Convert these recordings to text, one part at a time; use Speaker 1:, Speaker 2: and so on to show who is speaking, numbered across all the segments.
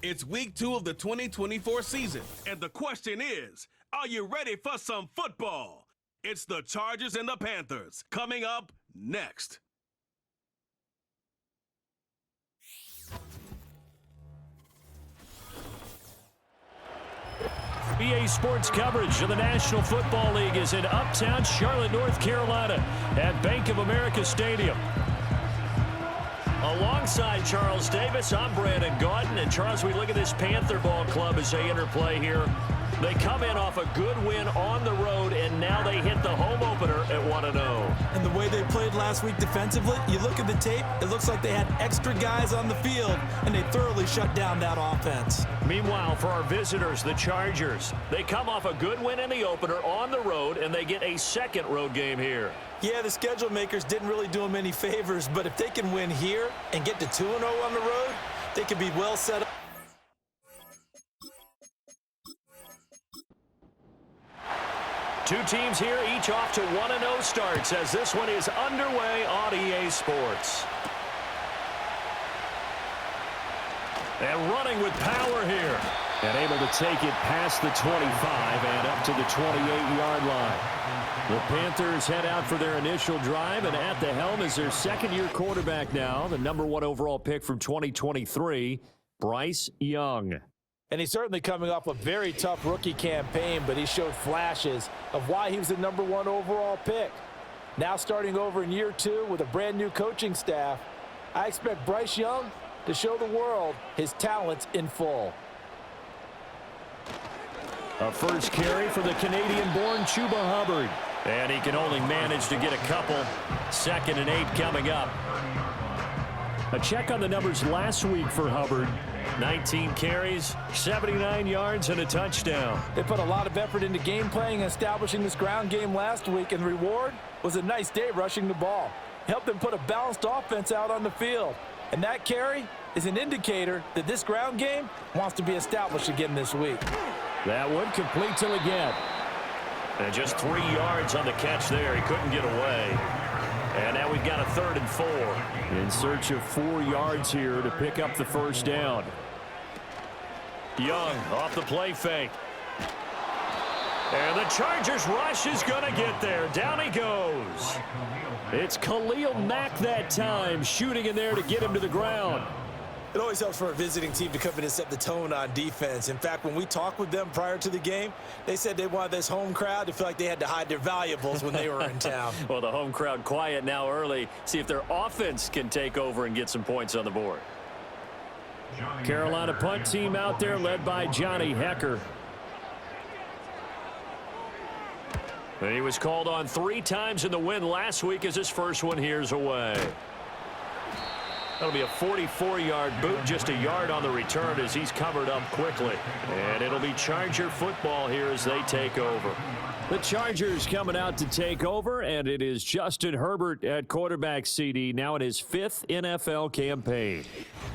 Speaker 1: It's week 2 of the 2024 season, and the question is, are you ready for some football? It's the Chargers and the Panthers coming up next.
Speaker 2: EA Sports coverage of the National Football League is in uptown Charlotte, North Carolina at Bank of America Stadium. Alongside Charles Davis, I'm Brandon Gaudin. And Charles, we look at this Panther ball club as they interplay here. They come in off a good win on the road, and now they hit the home opener at 1-0.
Speaker 3: And the way they played last week defensively, you look at the tape, it looks like they had extra guys on the field, and they thoroughly shut down that offense.
Speaker 2: Meanwhile, for our visitors, the Chargers, they come off a good win in the opener on the road, and they get a second road game here.
Speaker 3: Yeah, the schedule makers didn't really do them any favors, but if they can win here and get to 2-0 on the road, they could be well set up.
Speaker 2: Two teams here, each off to 1-0 starts as this one is underway on EA Sports. And running with power here. And able to take it past the 25 and up to the 28-yard line. The Panthers head out for their initial drive, and at the helm is their second-year quarterback now, the number 1 overall pick from 2023, Bryce Young.
Speaker 3: And he's certainly coming off a very tough rookie campaign, but he showed flashes of why he was the number 1 overall pick. Now starting over in year 2 with a brand new coaching staff, I expect Bryce Young to show the world his talents in full.
Speaker 2: A first carry for the Canadian-born Chuba Hubbard. And he can only manage to get a couple. 2nd and 8 coming up. A check on the numbers last week for Hubbard. 19 carries, 79 yards, and a touchdown.
Speaker 3: They put a lot of effort into game playing and establishing this ground game last week, and the reward was a nice day rushing the ball. Helped them put a balanced offense out on the field. And that carry is an indicator that this ground game wants to be established again this week.
Speaker 2: That one complete to Leggett. And just 3 yards on the catch there. He couldn't get away. And now we've got a 3rd and 4. In search of 4 yards here to pick up the first down. Young off the play fake. And the Chargers rush is going to get there. Down he goes. It's Khalil Mack that time, shooting in there to get him to the ground.
Speaker 3: It always helps for a visiting team to come in and set the tone on defense. In fact, when we talked with them prior to the game, they said they wanted this home crowd to feel like they had to hide their valuables when they were in town.
Speaker 2: Well, the home crowd quiet now early. See if their offense can take over and get some points on the board. Carolina punt team out there led by Johnny Hecker. And he was called on 3 times in the win last week as his first one here's away. That'll be a 44-yard boot, just a yard on the return as he's covered up quickly. And it'll be Charger football here as they take over. The Chargers coming out to take over, and it is Justin Herbert at quarterback CD, now in his 5th NFL campaign.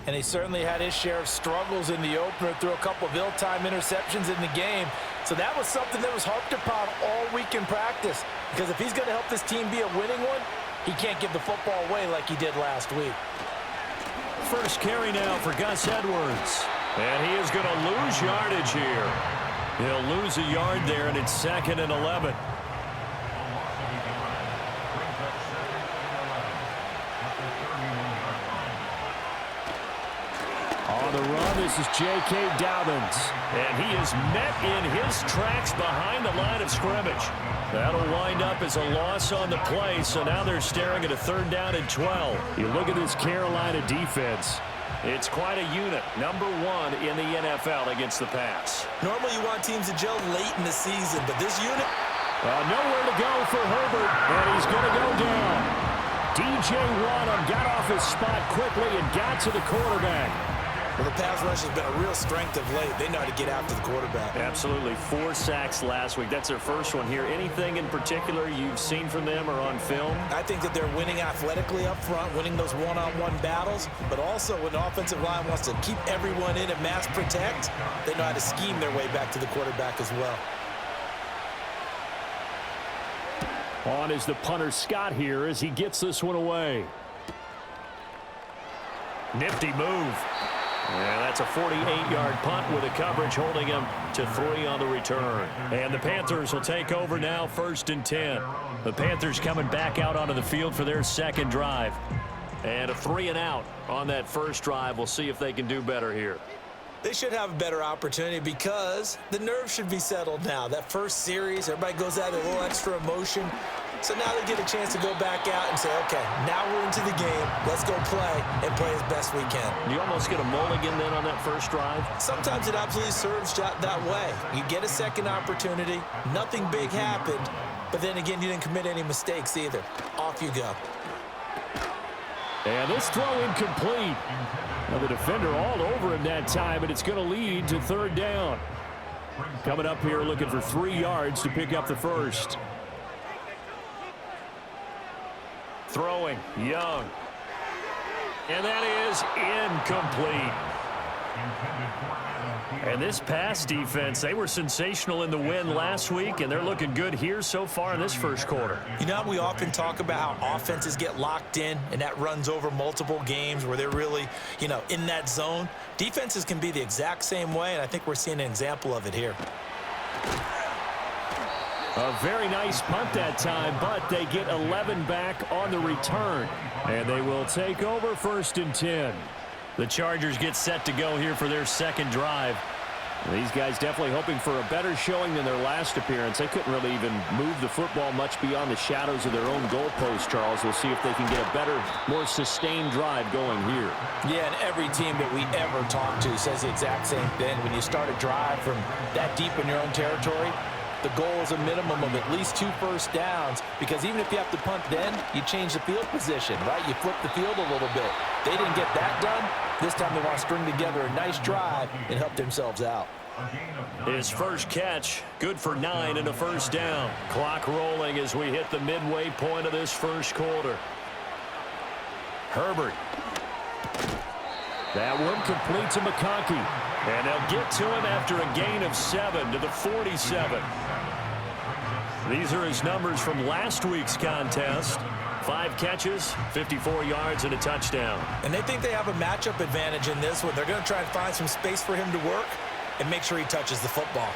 Speaker 3: And he certainly had his share of struggles in the opener, threw a couple of ill-timed interceptions in the game. So that was something that was harped upon all week in practice. Because if he's going to help this team be a winning one, he can't give the football away like he did last week.
Speaker 2: First carry now for Gus Edwards. And he is going to lose yardage here. He'll lose a yard there, and it's 2nd and 11. On the run, this is J.K. Dobbins. And he is met in his tracks behind the line of scrimmage. That'll wind up as a loss on the play, so now they're staring at a 3rd down and 12. You look at this Carolina defense. It's quite a unit, number 1 in the NFL against the pass.
Speaker 3: Normally you want teams to gel late in the season, but this unit...
Speaker 2: Nowhere to go for Herbert, and he's going to go down. DJ Wadham got off his spot quickly and got to the quarterback.
Speaker 3: Well, the pass rush has been a real strength of late. They know how to get after the quarterback.
Speaker 2: Absolutely. 4 sacks last week. That's their first one here. Anything in particular you've seen from them or on film?
Speaker 3: I think that they're winning athletically up front, winning those one-on-one battles, but also when the offensive line wants to keep everyone in and mass protect, they know how to scheme their way back to the quarterback as well.
Speaker 2: On is the punter Scott here as he gets this one away. Nifty move. Yeah, That's a 48-yard punt with a coverage holding him to 3 on the return. And the Panthers will take over now, 1st and 10. The Panthers coming back out onto the field for their second drive. And a 3-and-out on that first drive. We'll see if they can do better here.
Speaker 3: They should have a better opportunity because the nerves should be settled now. That first series, everybody goes out a little extra emotion. So now they get a chance to go back out and say, okay, now we're into the game. Let's go play and play as best we can.
Speaker 2: You almost get a mulligan then on that first drive?
Speaker 3: Sometimes it absolutely serves that way. You get a second opportunity. Nothing big happened. But then again, you didn't commit any mistakes either. Off you go.
Speaker 2: And this throw incomplete. Now the defender all over him that time, and it's going to lead to 3rd down. Coming up here looking for 3 yards to pick up the first. Throwing, Young. And that is incomplete. And this pass defense, they were sensational in the win last week, and they're looking good here so far in this first quarter.
Speaker 3: You know, we often talk about how offenses get locked in, and that runs over multiple games where they're really, in that zone. Defenses can be the exact same way, and I think we're seeing an example of it here.
Speaker 2: A very nice punt that time, but they get 11 back on the return. And they will take over 1st and 10. The Chargers get set to go here for their second drive. These guys definitely hoping for a better showing than their last appearance. They couldn't really even move the football much beyond the shadows of their own goalpost, Charles. We'll see if they can get a better, more sustained drive going here.
Speaker 3: Yeah, and every team that we ever talk to says the exact same thing. When you start a drive from that deep in your own territory, the goal is a minimum of at least 2 first downs, because even if you have to punt then, you change the field position, right? You flip the field a little bit. They didn't get that done. This time they want to string together a nice drive and help themselves out.
Speaker 2: His first catch, good for 9 and a first down. Clock rolling as we hit the midway point of this first quarter. Herbert. That one complete to McConkey. And they'll get to him after a gain of 7 to the 47. These are his numbers from last week's contest. 5 catches, 54 yards, and a touchdown.
Speaker 3: And they think they have a matchup advantage in this one. They're going to try and find some space for him to work and make sure he touches the football.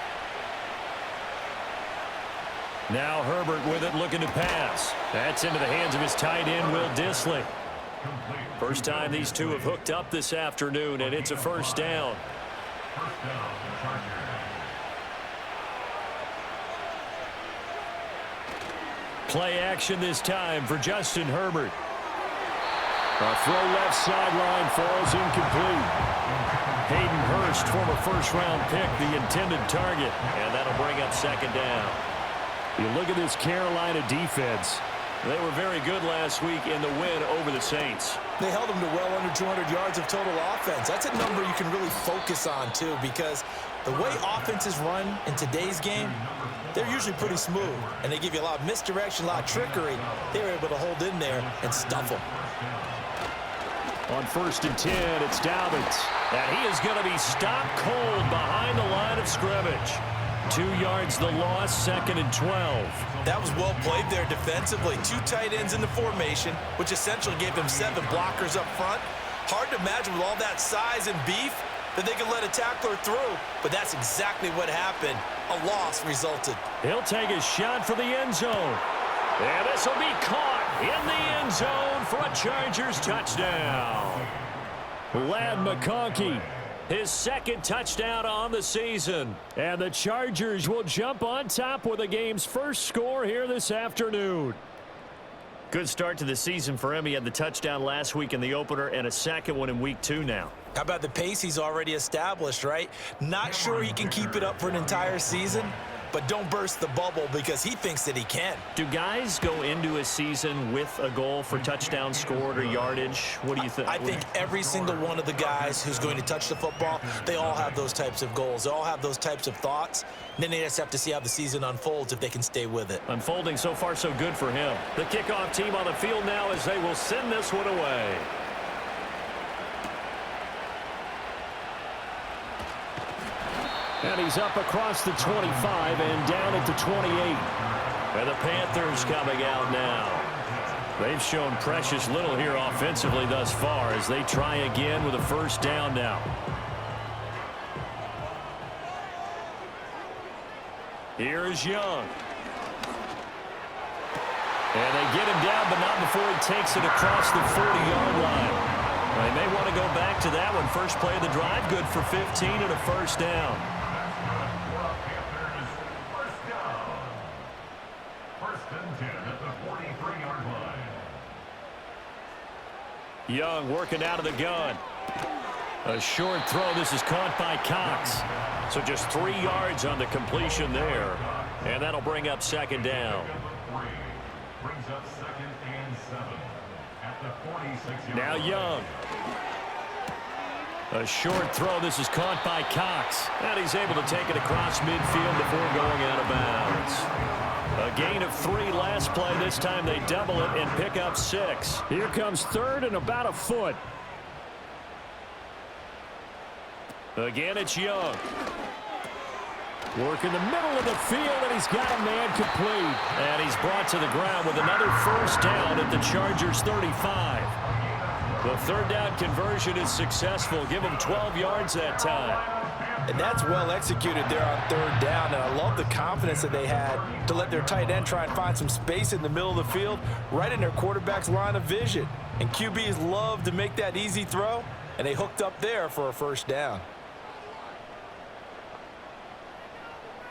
Speaker 2: Now Herbert with it, looking to pass. That's into the hands of his tight end, Will Dissly. First time these two have hooked up this afternoon, and it's a first down. Play action this time for Justin Herbert. A throw left sideline falls incomplete. Hayden Hurst, former first-round pick, the intended target, and that'll bring up 2nd down. You look at this Carolina defense. They were very good last week in the win over the Saints.
Speaker 3: They held them to well under 200 yards of total offense. That's a number you can really focus on, too, because the way offenses run in today's game, they're usually pretty smooth, and they give you a lot of misdirection, a lot of trickery. They were able to hold in there and stuff them.
Speaker 2: On 1st and 10, it's Dobbins. And he is going to be stopped cold behind the line of scrimmage. 2 yards the loss, 2nd and 12.
Speaker 3: That was well played there defensively. 2 tight ends in the formation, which essentially gave them 7 blockers up front. Hard to imagine with all that size and beef that they could let a tackler through, but that's exactly what happened. A loss resulted.
Speaker 2: He'll take a shot for the end zone. And this will be caught in the end zone for a Chargers touchdown. Ladd McConkey, his 2nd touchdown on the season. And the Chargers will jump on top with the game's first score here this afternoon. Good start to the season for him. He had the touchdown last week in the opener and a 2nd one in week 2 now.
Speaker 3: How about the pace he's already established, right? Not sure he can keep it up for an entire season, but don't burst the bubble because he thinks that he can.
Speaker 2: Do guys go into a season with a goal for touchdowns scored or yardage? What do you think?
Speaker 3: I think every single one of the guys who's going to touch the football, they all have those types of goals. They all have those types of thoughts. And then they just have to see how the season unfolds if they can stay with it.
Speaker 2: Unfolding so far so good for him. The kickoff team on the field now as they will send this one away. And he's up across the 25 and down at the 28. And the Panthers coming out now. They've shown precious little here offensively thus far as they try again with a first down now. Here's Young. And they get him down, but not before he takes it across the 40-yard line. They may want to go back to that one. First play of the drive, good for 15 and a first down.
Speaker 4: First and 10 at the 43-yard line.
Speaker 2: Young working out of the gun. A short throw. This is caught by Cox. So just 3 yards on the completion there. And that'll bring up second down.
Speaker 4: Brings up second and 7 at the 46-yard
Speaker 2: Now
Speaker 4: line.
Speaker 2: Young. A short throw. This is caught by Cox. And he's able to take it across midfield before going out of bounds. A gain of 3 last play. This time they double it and pick up 6. Here comes third and about a foot. Again, it's Young. Work in the middle of the field, and he's got a man complete. And he's brought to the ground with another first down at the Chargers' 35. The third down conversion is successful. Give him 12 yards that time.
Speaker 3: And that's well executed there on third down. And I love the confidence that they had to let their tight end try and find some space in the middle of the field, right in their quarterback's line of vision. And QBs love to make that easy throw, and they hooked up there for a first down.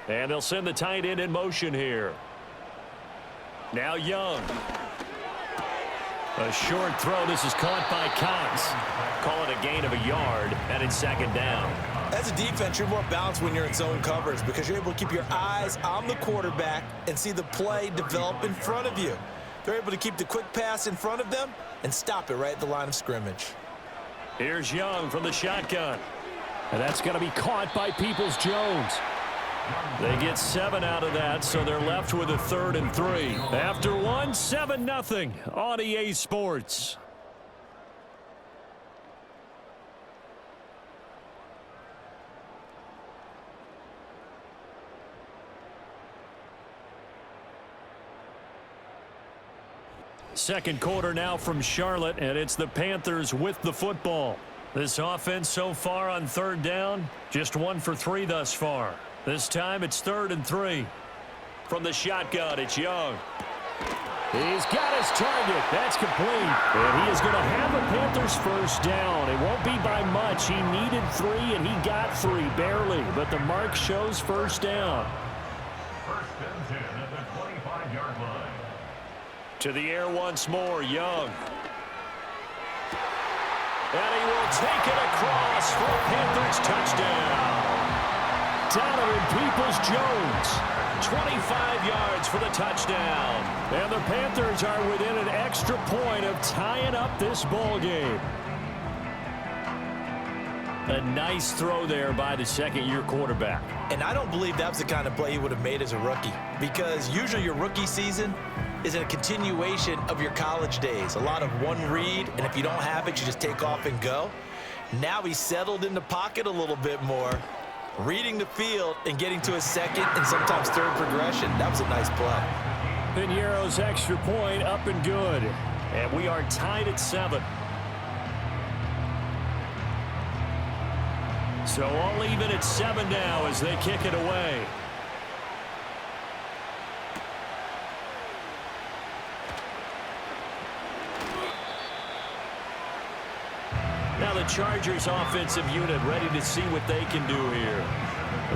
Speaker 2: And they'll send the tight end in motion here. Now Young. A short throw. This is caught by Cox. Call it a gain of a yard, and it's second down.
Speaker 3: As a defense, you're more balanced when you're in zone coverage because you're able to keep your eyes on the quarterback and see the play develop in front of you. They're able to keep the quick pass in front of them and stop it right at the line of scrimmage.
Speaker 2: Here's Young from the shotgun.
Speaker 5: And that's going to be caught by Peoples-Jones.
Speaker 2: They get 7 out of that, so they're left with a 3rd and 3. After one, 7-0 on EA Sports. Second quarter now from Charlotte, and it's the Panthers with the football. This offense so far on third down, just 1 for 3 thus far. This time it's 3rd and 3. From the shotgun, it's Young.
Speaker 5: He's got his target. That's complete. And he is going to have the Panthers first down. It won't be by much. He needed 3, and he got 3, barely. But the mark shows first down.
Speaker 4: First and 10 at the 25-yard line.
Speaker 2: To the air once more, Young. And he will take it across for a Panthers touchdown. Donovan Peoples-Jones, 25 yards for the touchdown. And the Panthers are within an extra point of tying up this ball game. A nice throw there by the second-year quarterback.
Speaker 3: And I don't believe that was the kind of play he would have made as a rookie, because usually your rookie season is a continuation of your college days. A lot of one read, and if you don't have it, you just take off and go. Now he's settled in the pocket a little bit more, reading the field and getting to a second and sometimes third progression. That was a nice play.
Speaker 2: Piñeiro's extra point up and good. And we are tied at 7. So all even at 7 now as they kick it away. Now the Chargers offensive unit ready to see what they can do here.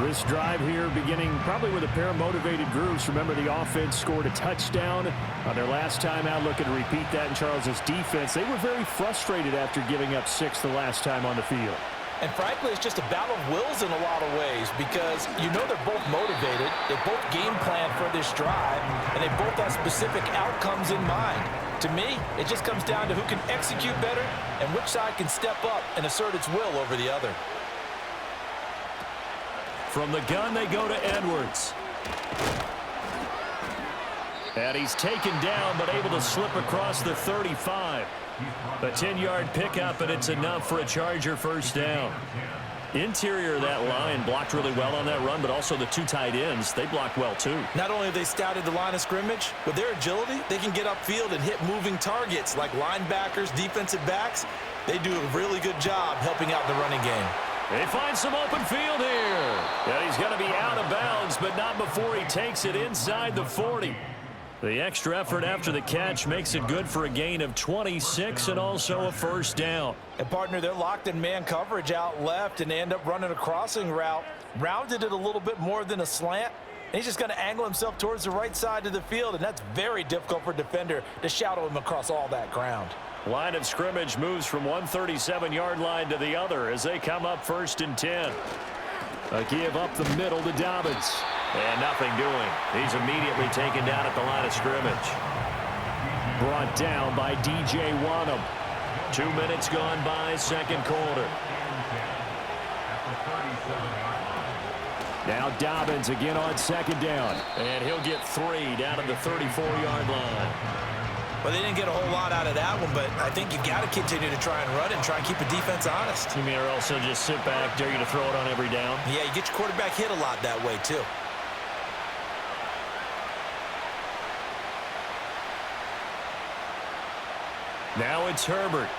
Speaker 5: This drive here beginning probably with a pair of motivated groups. Remember, the offense scored a touchdown on their last time out. Looking to repeat that in Charles' defense. They were very frustrated after giving up 6 the last time on the field.
Speaker 3: And frankly, it's just a battle of wills in a lot of ways, because you know they're both motivated, they both game plan for this drive, and they both have specific outcomes in mind. To me, it just comes down to who can execute better and which side can step up and assert its will over the other.
Speaker 2: From the gun, they go to Edwards. And he's taken down, but able to slip across the 35. A 10-yard pickup, and it's enough for a Charger first down. Interior of that line blocked really well on that run, but also the 2 tight ends, they blocked well too.
Speaker 3: Not only have they scouted the line of scrimmage, with their agility, they can get upfield and hit moving targets like linebackers, defensive backs. They do a really good job helping out the running game.
Speaker 2: They find some open field here. And he's going to be out of bounds, but not before he takes it inside the 40. The extra effort after the catch makes it good for a gain of 26 and also a first down.
Speaker 3: And, partner, they're locked in man coverage out left, and they end up running a crossing route. Rounded it a little bit more than a slant. And he's just going to angle himself towards the right side of the field, and that's very difficult for a defender to shadow him across all that ground.
Speaker 2: Line of scrimmage moves from one 37-yard line to the other as they come up 1st and 10.
Speaker 5: A give up the middle to Dobbins.
Speaker 2: And nothing doing. He's immediately taken down at the line of scrimmage.
Speaker 5: Brought down by DJ Wanham.
Speaker 2: 2 minutes gone by, second quarter.
Speaker 5: Now Dobbins again on second down.
Speaker 2: And he'll get 3 down at the 34-yard line.
Speaker 3: Well, they didn't get a whole lot out of that one, but I think you got to continue to try and run and try and keep the defense honest.
Speaker 2: You mean, or also just sit back, dare you to throw it on every down?
Speaker 3: Yeah, you get your quarterback hit a lot that way, too.
Speaker 2: Now it's Herbert.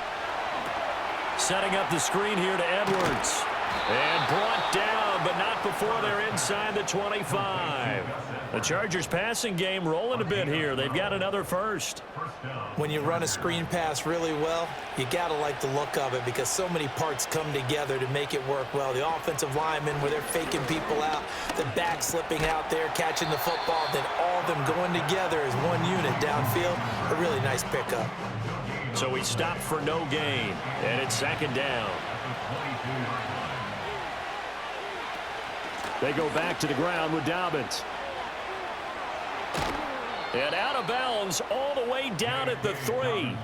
Speaker 2: Setting up the screen here to Edwards. And brought down, but not before they're inside the 25. The Chargers passing game rolling a bit here. They've got another first.
Speaker 3: When you run a screen pass really well, you got to like the look of it because so many parts come together to make it work well. The offensive linemen, where they're faking people out, the back slipping out there, catching the football, then all of them going together as one unit downfield. A really nice pickup.
Speaker 2: So he stopped for no gain, and it's second down.
Speaker 5: They go back to the ground with Dobbins.
Speaker 2: And out of bounds all the way down at the 3.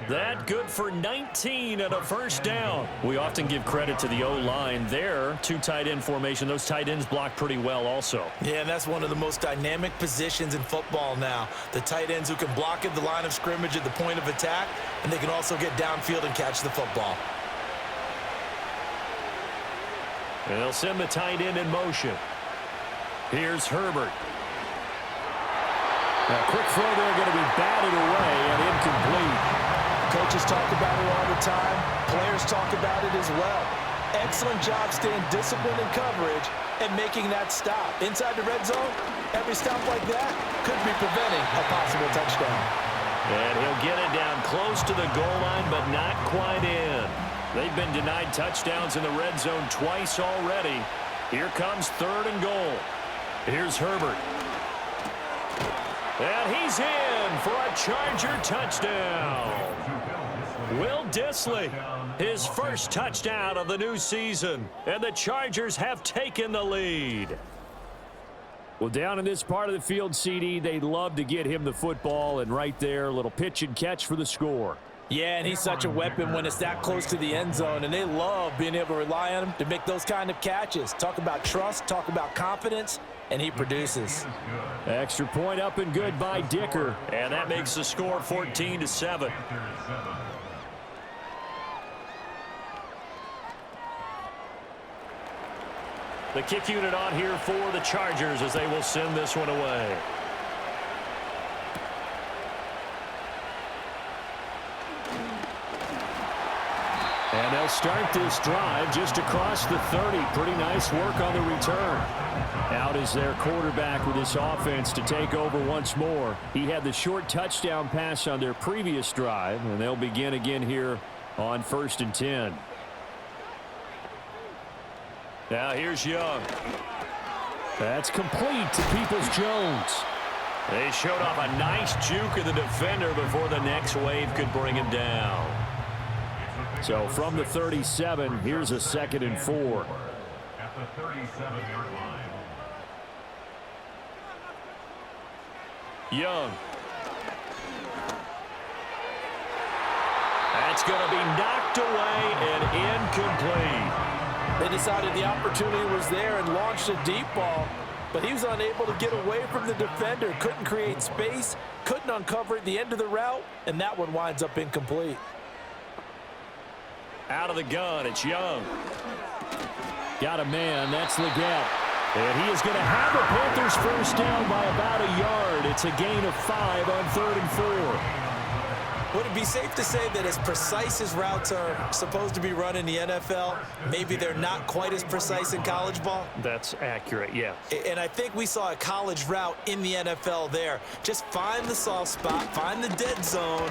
Speaker 2: That good for 19 and a first down. We often give credit to the O-line there. 2 tight end formation. Those tight ends block pretty well also.
Speaker 3: Yeah, and that's one of the most dynamic positions in football now. The tight ends who can block at the line of scrimmage at the point of attack, and they can also get downfield and catch the football.
Speaker 2: And they'll send the tight end in motion. Here's Herbert.
Speaker 5: A quick throw there going to be batted away and incomplete.
Speaker 3: Coaches talk about it all the time. Players talk about it as well. Excellent job staying disciplined in coverage and making that stop. Inside the red zone, every stop like that could be preventing a possible touchdown.
Speaker 2: And he'll get it down close to the goal line, but not quite in. They've been denied touchdowns in the red zone twice already. Here comes 3rd and goal. Here's Herbert. And he's in for a Charger touchdown. Will Dissly, his first touchdown of the new season. And the Chargers have taken the lead.
Speaker 5: Well, down in this part of the field, CD, they'd love to get him the football. And right there, a little pitch and catch for the score.
Speaker 3: Yeah, and he's such a weapon when it's that close to the end zone, and they love being able to rely on him to make those kind of catches. Talk about trust, talk about confidence, and he produces.
Speaker 5: Extra point up and good by Dicker.
Speaker 2: And that makes the score 14-7. The kick unit on here for the Chargers as they will send this one away.
Speaker 5: And they'll start this drive just across the 30. Pretty nice work on the return. Out is their quarterback with this offense to take over once more. He had the short touchdown pass on their previous drive, and they'll begin again here on 1st and 10.
Speaker 2: Now here's Young.
Speaker 5: That's complete to Peoples-Jones.
Speaker 2: They showed off a nice juke of the defender before the next wave could bring him down.
Speaker 5: So from the 37, here's a 2nd and 4.
Speaker 4: At the 37-yard line.
Speaker 2: Young. That's going to be knocked away and incomplete.
Speaker 3: They decided the opportunity was there and launched a deep ball, but he was unable to get away from the defender. Couldn't create space, couldn't uncover at the end of the route, and that one winds up incomplete.
Speaker 2: Out of the gun, it's Young.
Speaker 5: Got a man, that's Leggett. And he is going to have the Panthers first down by about a yard. It's a gain of 5 on 3rd and 4.
Speaker 3: Would it be safe to say that as precise as routes are supposed to be run in the NFL, maybe they're not quite as precise in college ball?
Speaker 2: That's accurate, yeah.
Speaker 3: And I think we saw a college route in the NFL there. Just find the soft spot, find the dead zone,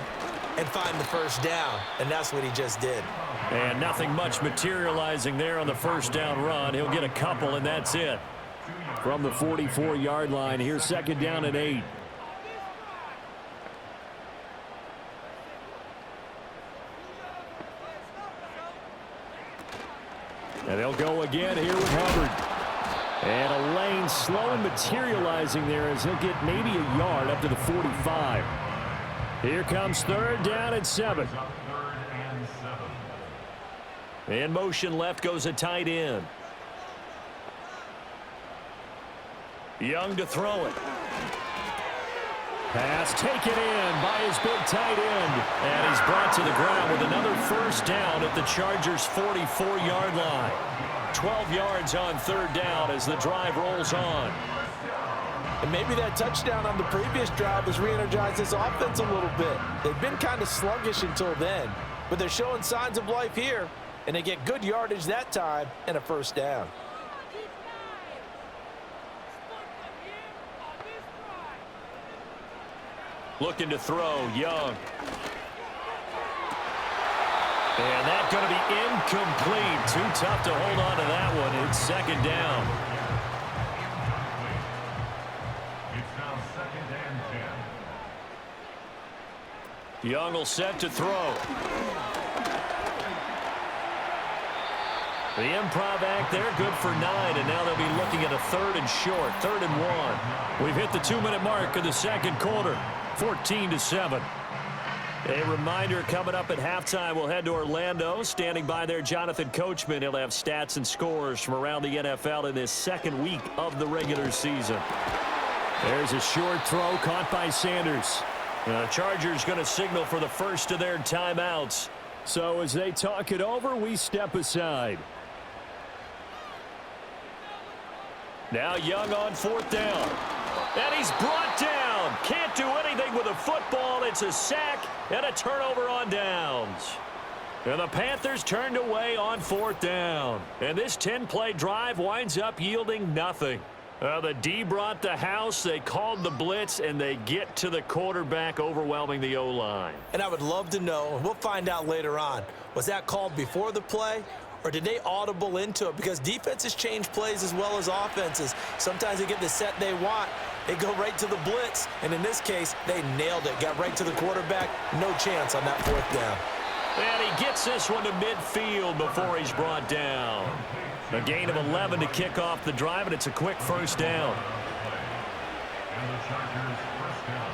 Speaker 3: and find the first down. And that's what he just did.
Speaker 2: And nothing much materializing there on the first down run. He'll get a couple, and that's it.
Speaker 5: From the 44-yard line, here's second down and 8. And they'll go again here with Hubbard. And a lane slow and materializing there as he'll get maybe a yard up to the 45. Here comes third down and 7.
Speaker 2: In motion left goes a tight end. Young to throw it.
Speaker 5: Pass taken in by his big tight end.
Speaker 2: And he's brought to the ground with another first down at the Chargers' 44-yard line. 12 yards on third down as the drive rolls on.
Speaker 3: And maybe that touchdown on the previous drive has re-energized this offense a little bit. They've been kind of sluggish until then, but they're showing signs of life here, and they get good yardage that time and a first down.
Speaker 2: Looking to throw, Young. And that's going to be incomplete. Too tough to hold on to that one. It's second down.
Speaker 4: It's now second and 10.
Speaker 2: Young will set to throw. The improv act there, good for 9, and now they'll be looking at a third and short, 3rd and 1. We've hit the 2-minute mark of the second quarter, 14-7. A reminder coming up at halftime, we'll head to Orlando. Standing by there, Jonathan Coachman. He'll have stats and scores from around the NFL in this second week of the regular season.
Speaker 5: There's a short throw caught by Sanders.
Speaker 2: The Chargers going to signal for the first of their timeouts.
Speaker 5: So as they talk it over, we step aside.
Speaker 2: Now Young on 4th down. And he's brought down. Can't do anything with a football. It's a sack and a turnover on downs. And the Panthers turned away on 4th down. And this 10-play drive winds up yielding nothing. The D brought the house. They called the blitz, and they get to the quarterback, overwhelming the O-line.
Speaker 3: And I would love to know, and we'll find out later on, was that called before the play? Or did they audible into it? Because defenses change plays as well as offenses. Sometimes they get the set they want. They go right to the blitz. And in this case, they nailed it. Got right to the quarterback. No chance on that 4th down.
Speaker 2: And he gets this one to midfield before he's brought down. A gain of 11 to kick off the drive, and it's a quick first down.
Speaker 4: And the Chargers first down.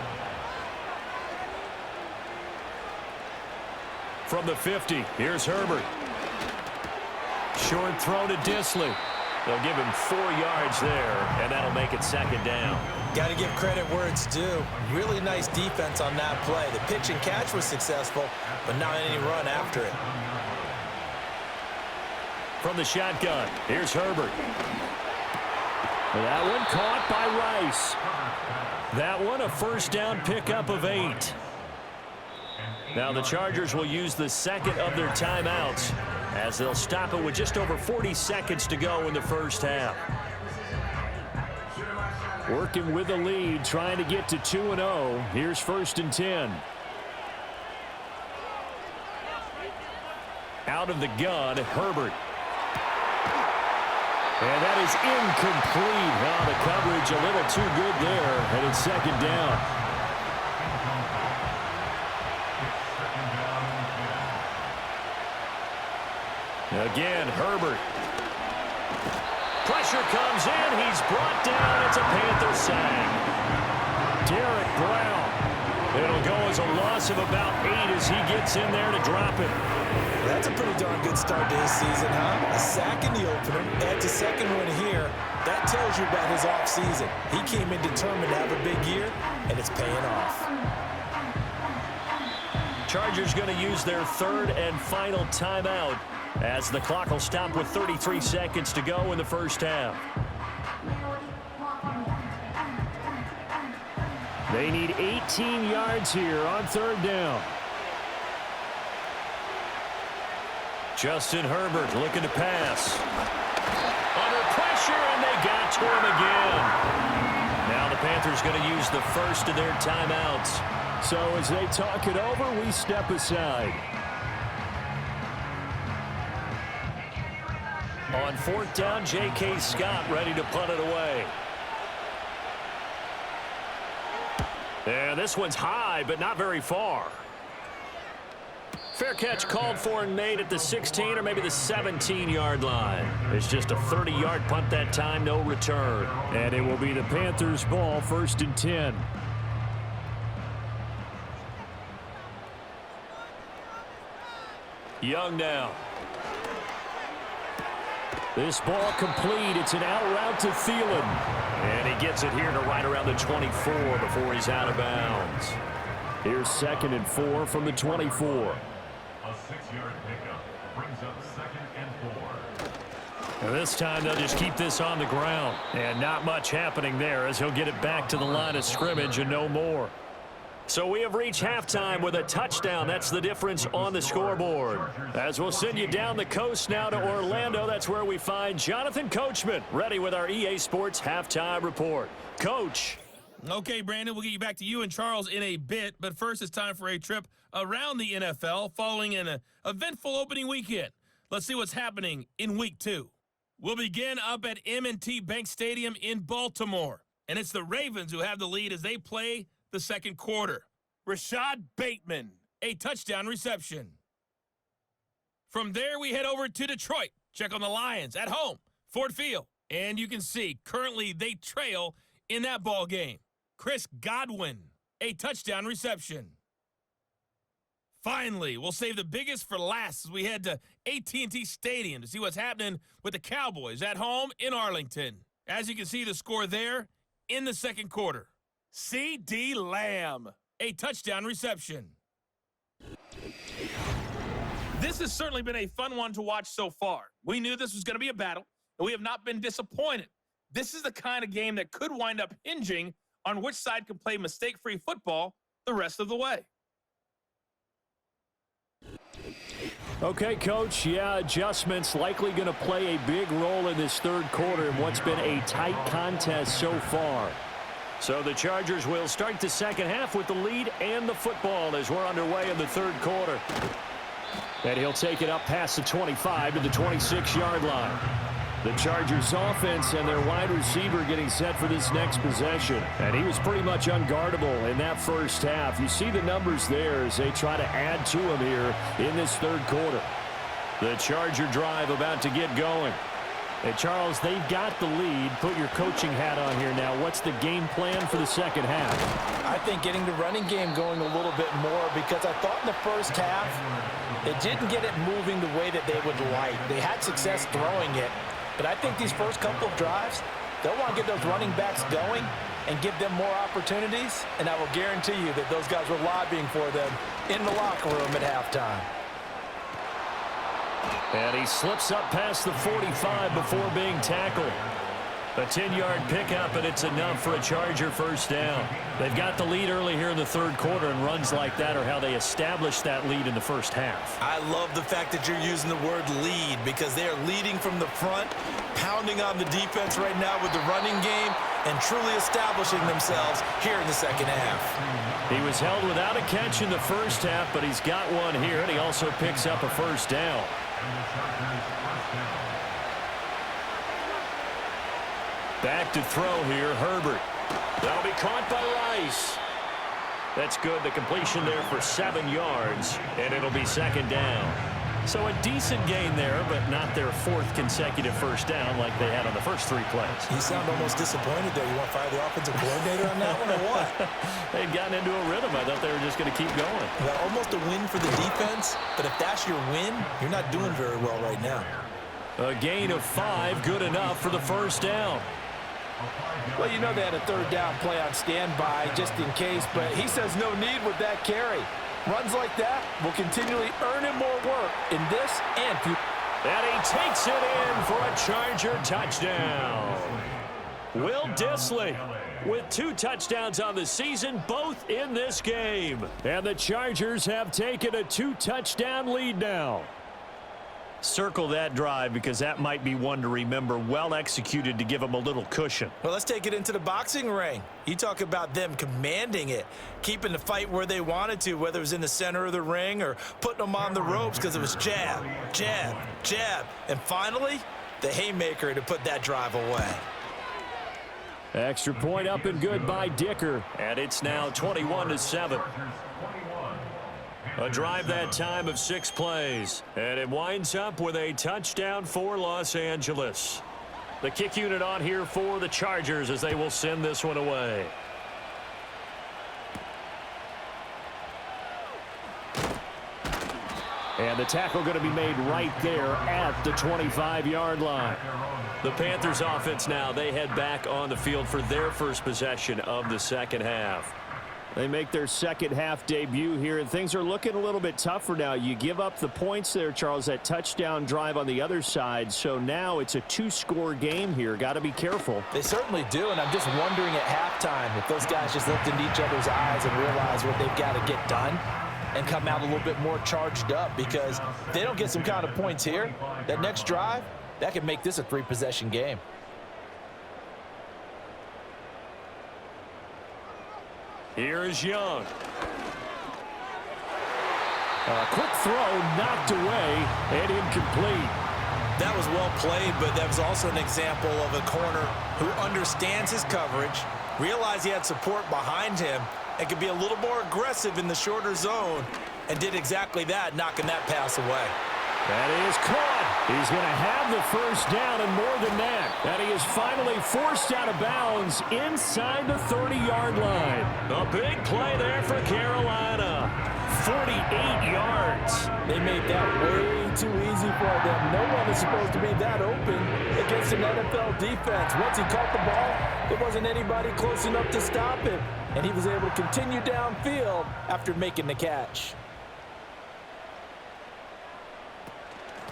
Speaker 2: From the 50, here's Herbert. Short throw to Disley. They'll give him 4 yards there, and that'll make it second down.
Speaker 3: Got to give credit where it's due. Really nice defense on that play. The pitch and catch was successful, but not any run after it.
Speaker 2: From the shotgun, here's Herbert.
Speaker 5: That one caught by Rice.
Speaker 2: That one a first down pickup of 8. Now the Chargers will use the second of their timeouts as they'll stop it with just over 40 seconds to go in the first half.
Speaker 5: Working with the lead, trying to get to 2-0. Here's 1st and 10.
Speaker 2: Out of the gun, Herbert. And that is incomplete. Well, the coverage a little too good there, and it's second down. Again, Herbert. Pressure comes in. He's brought down. It's a Panther sack. Derek Brown. It'll go as a loss of about 8 as he gets in there to drop it.
Speaker 3: That's a pretty darn good start to his season, huh? A sack in the opener, adds a second one here. That tells you about his offseason. He came in determined to have a big year, and it's paying off.
Speaker 2: Chargers going to use their 3rd and final timeout as the clock will stop with 33 seconds to go in the first half.
Speaker 5: They need 18 yards here on 3rd down.
Speaker 2: Justin Herbert looking to pass. Under pressure, and they got to him again. Now the Panthers going to use the first of their timeouts.
Speaker 5: So as they talk it over, we step aside.
Speaker 2: On fourth down, J.K. Scott ready to punt it away. And this one's high, but not very far. Fair catch called for and made at the 16 or maybe the 17-yard line. It's just a 30-yard punt that time, no return.
Speaker 5: And it will be the Panthers' ball, 1st and 10.
Speaker 2: Young now.
Speaker 5: This ball complete. It's an out route to Thielen.
Speaker 2: And he gets it here to right around the 24 before he's out of bounds.
Speaker 5: Here's 2nd and 4 from the 24.
Speaker 4: A 6-yard pickup brings up 2nd and 4.
Speaker 2: And this time they'll just keep this on the ground. And not much happening there as he'll get it back to the line of scrimmage and no more. So we have reached halftime with a touchdown. That's the difference on the scoreboard. As we'll send you down the coast now to Orlando, that's where we find Jonathan Coachman, ready with our EA Sports halftime report. Coach.
Speaker 6: Okay, Brandon, we'll get you back to you and Charles in a bit, but first it's time for a trip around the NFL following an eventful opening weekend. Let's see what's happening in Week 2. We'll begin up at M&T Bank Stadium in Baltimore, and it's the Ravens who have the lead as they play the second quarter. Rashad Bateman, a touchdown reception. From there, we head over to Detroit. Check on the Lions at home, Ford Field. And you can see, currently they trail in that ball game. Chris Godwin, a touchdown reception. Finally, we'll save the biggest for last as we head to AT&T Stadium to see what's happening with the Cowboys at home in Arlington. As you can see the score there in the second quarter. C.D. Lamb, a touchdown reception. This has certainly been a fun one to watch so far. We knew this was going to be a battle, and we have not been disappointed. This is the kind of game that could wind up hinging on which side can play mistake-free football the rest of the way.
Speaker 5: Okay, Coach, adjustments likely going to play a big role in this third quarter in what's been a tight contest so far.
Speaker 2: So the Chargers will start the second half with the lead and the football as we're underway in the third quarter.
Speaker 5: And he'll take it up past the 25 to the 26-yard line. The Chargers offense and their wide receiver getting set for this next possession. And he was pretty much unguardable in that first half. You see the numbers there as they try to add to him here in this third quarter.
Speaker 2: The Charger drive about to get going.
Speaker 5: Hey, Charles, they've got the lead. Put your coaching hat on here now. What's the game plan for the second half?
Speaker 3: I think getting the running game going a little bit more because I thought in the first half it didn't get it moving the way that they would like. They had success throwing it, but I think these first couple of drives, they'll want to get those running backs going and give them more opportunities, and I will guarantee you that those guys were lobbying for them in the locker room at halftime.
Speaker 2: And he slips up past the 45 before being tackled. A 10-yard pickup, and it's enough for a Charger first down. They've got the lead early here in the third quarter, and runs like that are how they established that lead in the first half.
Speaker 3: I love the fact that you're using the word lead because they are leading from the front, pounding on the defense right now with the running game, and truly establishing themselves here in the second half.
Speaker 2: He was held without a catch in the first half, but he's got one here, and he also picks up a first down. Back to throw here, Herbert. That'll be caught by Rice. That's good. The completion there for 7 yards, and it'll be second down. So a decent gain there, but not their fourth consecutive first down like they had on the first 3 plays.
Speaker 3: You sound almost disappointed there. You want to fire the offensive coordinator on that one or what?
Speaker 2: They'd gotten into a rhythm. I thought they were just going to keep going.
Speaker 3: Well, almost a win for the defense, but if that's your win, you're not doing very well right now.
Speaker 2: A gain of 5, good enough for the first down.
Speaker 3: Well, you know they had a third down play on standby just in case, but he says no need with that carry. Runs like that will continually earn him more work in this and future.
Speaker 2: And he takes it in for a Charger touchdown. Will Dissly with 2 touchdowns on the season, both in this game.
Speaker 5: And the Chargers have taken a 2-touchdown lead now.
Speaker 2: Circle that drive because that might be one to remember. Well executed to give them a little cushion.
Speaker 3: Well, let's take it into the boxing ring. You talk about them commanding it, keeping the fight where they wanted to, whether it was in the center of the ring or putting them on the ropes because it was jab, jab, jab. And finally, the haymaker to put that drive away.
Speaker 5: Extra point up and good by Dicker.
Speaker 2: And it's now 21-7. A drive that time of 6 plays. And it winds up with a touchdown for Los Angeles. The kick unit on here for the Chargers as they will send this one away.
Speaker 5: And the tackle going to be made right there at the 25-yard line.
Speaker 2: The Panthers offense now, they head back on the field for their first possession of the second half.
Speaker 5: They make their second half debut here, and things are looking a little bit tougher now. You give up the points there, Charles, that touchdown drive on the other side. So now it's a 2-score game here. Got to be careful.
Speaker 3: They certainly do, and I'm just wondering at halftime if those guys just looked into each other's eyes and realized what they've got to get done and come out a little bit more charged up, because if they don't get some kind of points here, that next drive, that could make this a 3-possession game.
Speaker 2: Here is Young.
Speaker 5: Quick throw, knocked away, and incomplete.
Speaker 3: That was well played, but that was also an example of a corner who understands his coverage, realized he had support behind him, and could be a little more aggressive in the shorter zone, and did exactly that, knocking that pass away.
Speaker 5: That is caught. He's going to have the first down and more than that. And he is finally forced out of bounds inside the 30-yard line.
Speaker 2: A big play there for Carolina. 48 yards.
Speaker 3: They made that way too easy for them. No one is supposed to be that open against an NFL defense. Once he caught the ball, there wasn't anybody close enough to stop him. And he was able to continue downfield after making the catch.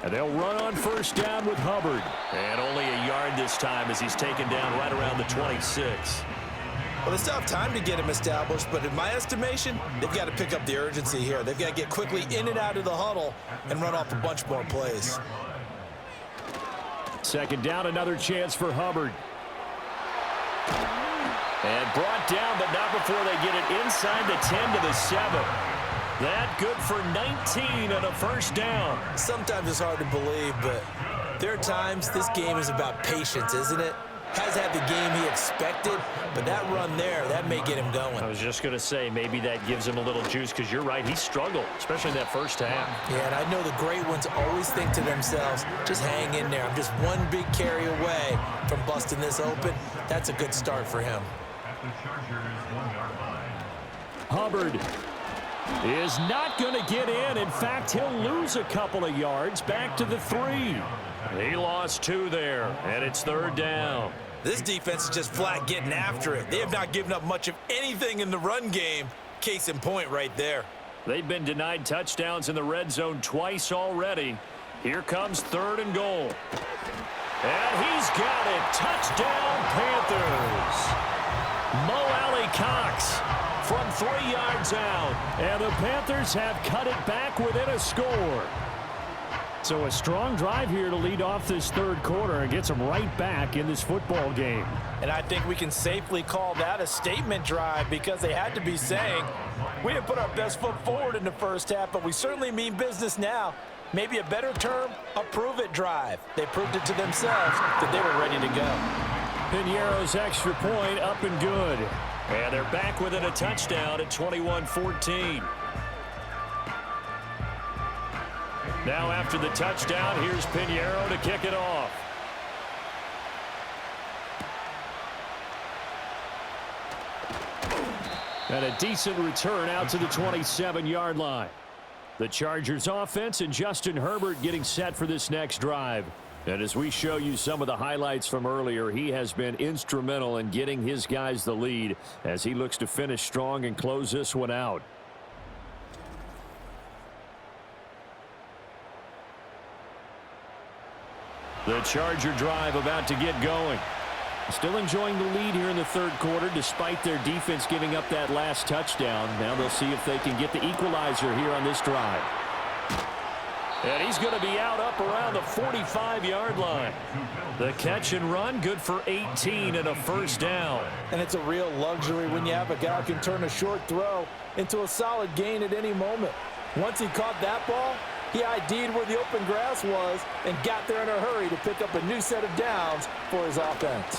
Speaker 5: And they'll run on first down with Hubbard.
Speaker 2: And only a yard this time as he's taken down right around the 26.
Speaker 3: Well, they still have time to get him established, but in my estimation, they've got to pick up the urgency here. They've got to get quickly in and out of the huddle and run off a bunch more plays.
Speaker 5: Second down, another chance for Hubbard.
Speaker 2: And brought down, but not before they get it inside the 10 to the 7. That good for 19 and a first down.
Speaker 3: Sometimes it's hard to believe, but there are times this game is about patience, isn't it? Has had the game he expected, but that run there, that may get him going.
Speaker 2: I was just going to say, maybe that gives him a little juice, because you're right, he struggled, especially in that first half.
Speaker 3: Yeah, and I know the great ones always think to themselves, just hang in there. I'm just one big carry away from busting this open. That's a good start for him.
Speaker 4: At the Chargers 1-yard line.
Speaker 5: Hubbard is not going to get in. In fact, he'll lose a couple of yards back to the 3.
Speaker 2: He lost 2 there, and it's third down.
Speaker 3: This defense is just flat getting after it. They have not given up much of anything in the run game. Case in point right there.
Speaker 2: They've been denied touchdowns in the red zone twice already. Here comes 3rd and goal. And he's got it. Touchdown, Panthers. Mo Alley-Cox from 3 yards out.
Speaker 5: And the Panthers have cut it back within a score. So a strong drive here to lead off this third quarter and gets them right back in this football game.
Speaker 3: And I think we can safely call that a statement drive, because they had to be saying, we didn't put our best foot forward in the first half, but we certainly mean business now. Maybe a better term, a prove-it drive. They proved it to themselves that they were ready to go.
Speaker 5: Piñeiro's extra point up and good.
Speaker 2: And they're back within a touchdown at 21-14. Now after the touchdown, here's Piñeiro to kick it off.
Speaker 5: And a decent return out to the 27-yard line. The Chargers offense and Justin Herbert getting set for this next drive. And as we show you some of the highlights from earlier, he has been instrumental in getting his guys the lead as he looks to finish strong and close this one out. The Charger drive about to get going. Still enjoying the lead here in the third quarter despite their defense giving up that last touchdown. Now they'll see if they can get the equalizer here on this drive.
Speaker 2: And he's going to be out up around the 45-yard line. The catch and run, good for 18 and a first down.
Speaker 3: And it's a real luxury when you have a guy who can turn a short throw into a solid gain at any moment. Once he caught that ball, he ID'd where the open grass was and got there in a hurry to pick up a new set of downs for his offense.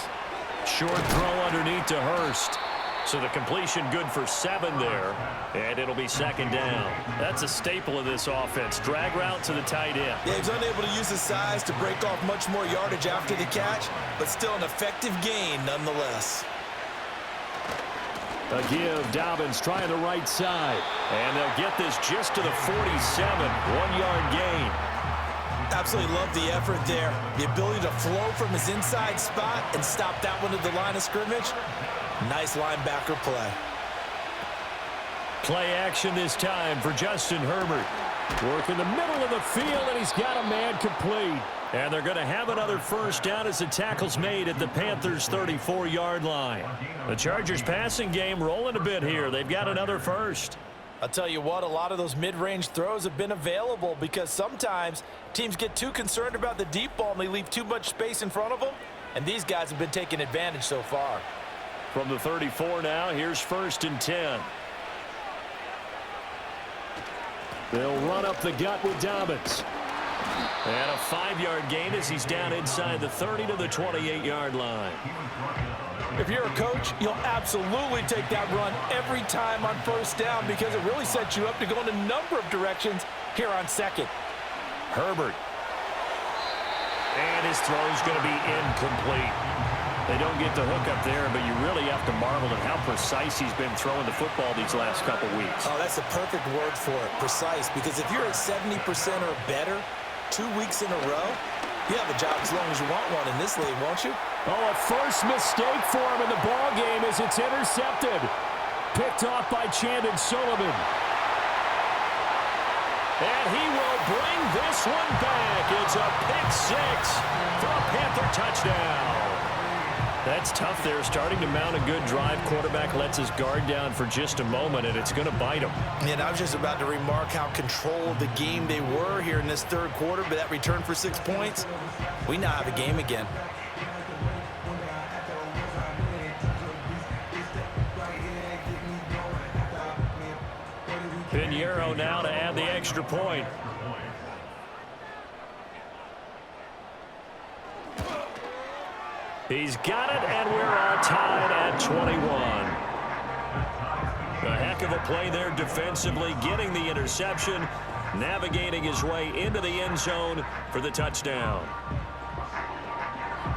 Speaker 2: Short throw underneath to Hurst. So the completion good for 7 there, and it'll be second down. That's a staple of this offense. Drag route to the tight end.
Speaker 3: Yeah, he's unable to use his size to break off much more yardage after the catch, but still an effective gain nonetheless.
Speaker 5: A give, Dobbins trying the right side.
Speaker 2: And they'll get this just to the 47, 1-yard gain.
Speaker 3: Absolutely love the effort there. The ability to flow from his inside spot and stop that one at the line of scrimmage. Nice linebacker play.
Speaker 2: Play action this time for Justin Herbert.
Speaker 5: Work in the middle of the field, and he's got a man complete.
Speaker 2: And they're going to have another first down as the tackle's made at the Panthers' 34-yard line. The Chargers' passing game rolling a bit here. They've got another first.
Speaker 3: I'll tell you what, a lot of those mid-range throws have been available because sometimes teams get too concerned about the deep ball and they leave too much space in front of them, and these guys have been taking advantage so far.
Speaker 2: From the 34 now, here's 1st and 10.
Speaker 5: They'll run up the gut with Dobbins.
Speaker 2: And a 5-yard gain as he's down inside the 30 to the 28-yard line.
Speaker 3: If you're a coach, you'll absolutely take that run every time on first down because it really sets you up to go in a number of directions here on second.
Speaker 2: Herbert. And his throw's going to be incomplete. They don't get the hook up there, but you really have to marvel at how precise he's been throwing the football these last couple weeks.
Speaker 3: Oh, that's a perfect word for it, precise, because if you're at 70% or better 2 weeks in a row, you have a job as long as you want one in this league, won't you?
Speaker 5: Oh, a first mistake for him in the ball game as it's intercepted. Picked off by Chandon Sullivan.
Speaker 2: And he will bring this one back. It's a pick 6 for a Panther touchdown. That's tough there, starting to mount a good drive. Quarterback lets his guard down for just a moment, and it's going to bite him.
Speaker 3: And I was just about to remark how controlled the game they were here in this third quarter, but that return for 6 points, we now have a game again.
Speaker 2: Pinheiro now to add the extra point. He's got it, and we're all tied at 21. A heck of a play there defensively, getting the interception, navigating his way into the end zone for the touchdown.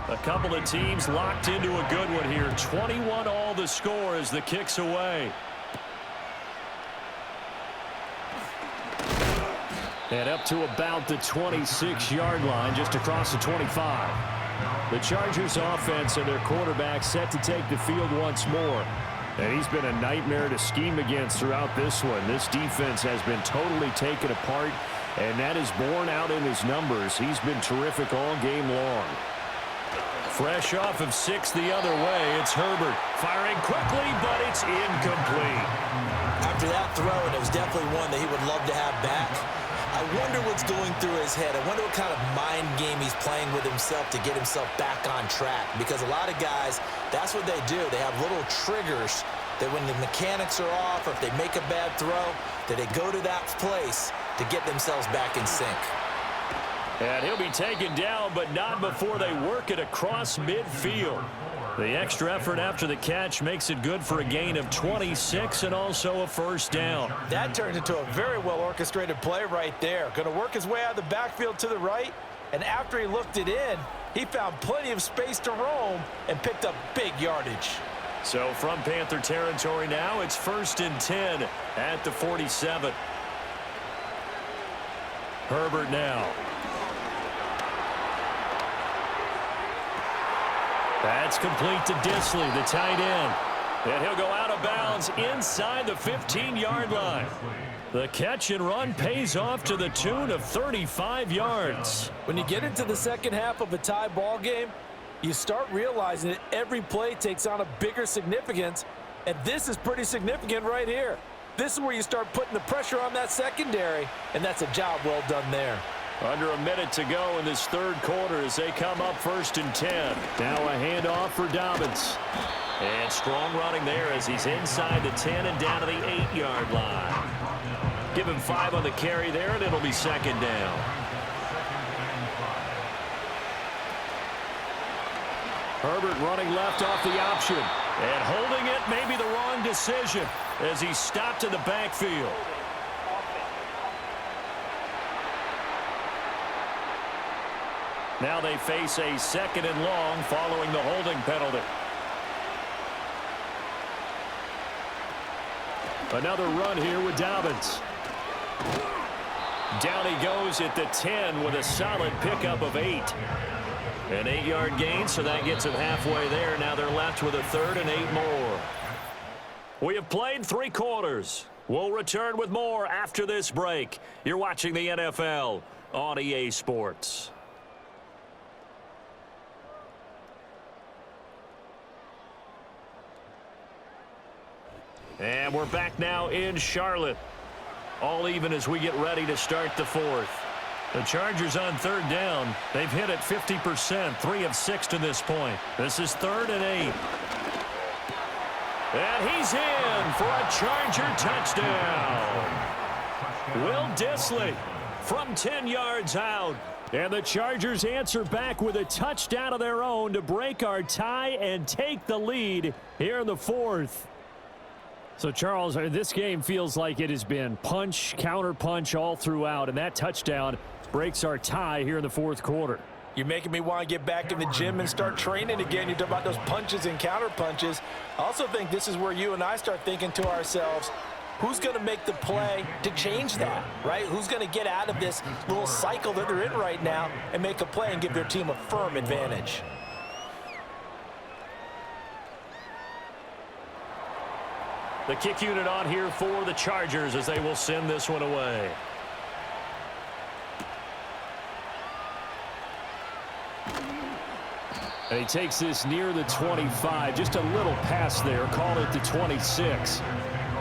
Speaker 2: A couple of teams locked into a good one here. 21 all the score as the kick's away.
Speaker 5: And up to about the 26-yard line, just across the 25. The Chargers offense and their quarterback set to take the field once more. And he's been a nightmare to scheme against throughout this one. This defense has been totally taken apart, and that is borne out in his numbers. He's been terrific all game long.
Speaker 2: Fresh off of 6 the other way, it's Herbert. Firing quickly, but it's incomplete.
Speaker 3: After that throw, and it was definitely one that he would love to have back. I wonder what's going through his head. I wonder what kind of mind game he's playing with himself to get himself back on track. Because a lot of guys, that's what they do. They have little triggers that when the mechanics are off or if they make a bad throw, that they go to that place to get themselves back in sync.
Speaker 2: And he'll be taken down, but not before they work it across midfield. The extra effort after the catch makes it good for a gain of 26 and also a first down.
Speaker 3: That turns into a very well-orchestrated play right there. Going to work his way out of the backfield to the right, and after he looked it in, he found plenty of space to roam and picked up big yardage.
Speaker 2: So from Panther territory now, it's 1st and 10 at the 47. Herbert now. That's complete to Disley, the tight end. And he'll go out of bounds inside the 15-yard line. The catch and run pays off to the tune of 35 yards.
Speaker 3: When you get into the second half of a tie ball game, you start realizing that every play takes on a bigger significance, and this is pretty significant right here. This is where you start putting the pressure on that secondary, and that's a job well done there.
Speaker 2: Under a minute to go in this third quarter as they come up 1st and 10.
Speaker 5: Now a handoff for Dobbins.
Speaker 2: And strong running there as he's inside the 10 and down to the 8-yard line. Give him 5 on the carry there, and it'll be 2nd down.
Speaker 5: Herbert running left off the option.
Speaker 2: And holding it may be the wrong decision as he's stopped in the backfield. Now they face a 2nd and long following the holding penalty.
Speaker 5: Another run here with Dobbins.
Speaker 2: Down he goes at the 10 with a solid pickup of 8. An 8-yard gain, so that gets him halfway there. Now they're left with a 3rd and 8 more. We have played 3 quarters. We'll return with more after this break. You're watching the NFL on EA Sports. And we're back now in Charlotte. All even as we get ready to start the 4th. The Chargers on 3rd down. They've hit it 50%, 3 of 6 to this point. This is 3rd and 8. And he's in for a Charger touchdown. Will Dissly from 10 yards out.
Speaker 5: And the Chargers answer back with a touchdown of their own to break our tie and take the lead here in the 4th. So, Charles, this game feels like it has been punch, counter-punch all throughout, and that touchdown breaks our tie here in the 4th quarter.
Speaker 3: You're making me want to get back in the gym and start training again. You talk about those punches and counter-punches. I also think this is where you and I start thinking to ourselves, who's going to make the play to change that, right? Who's going to get out of this little cycle that they're in right now and make a play and give their team a firm advantage?
Speaker 2: The kick unit on here for the Chargers as they will send this one away.
Speaker 5: And he takes this near the 25. Just a little pass there. Call it the 26.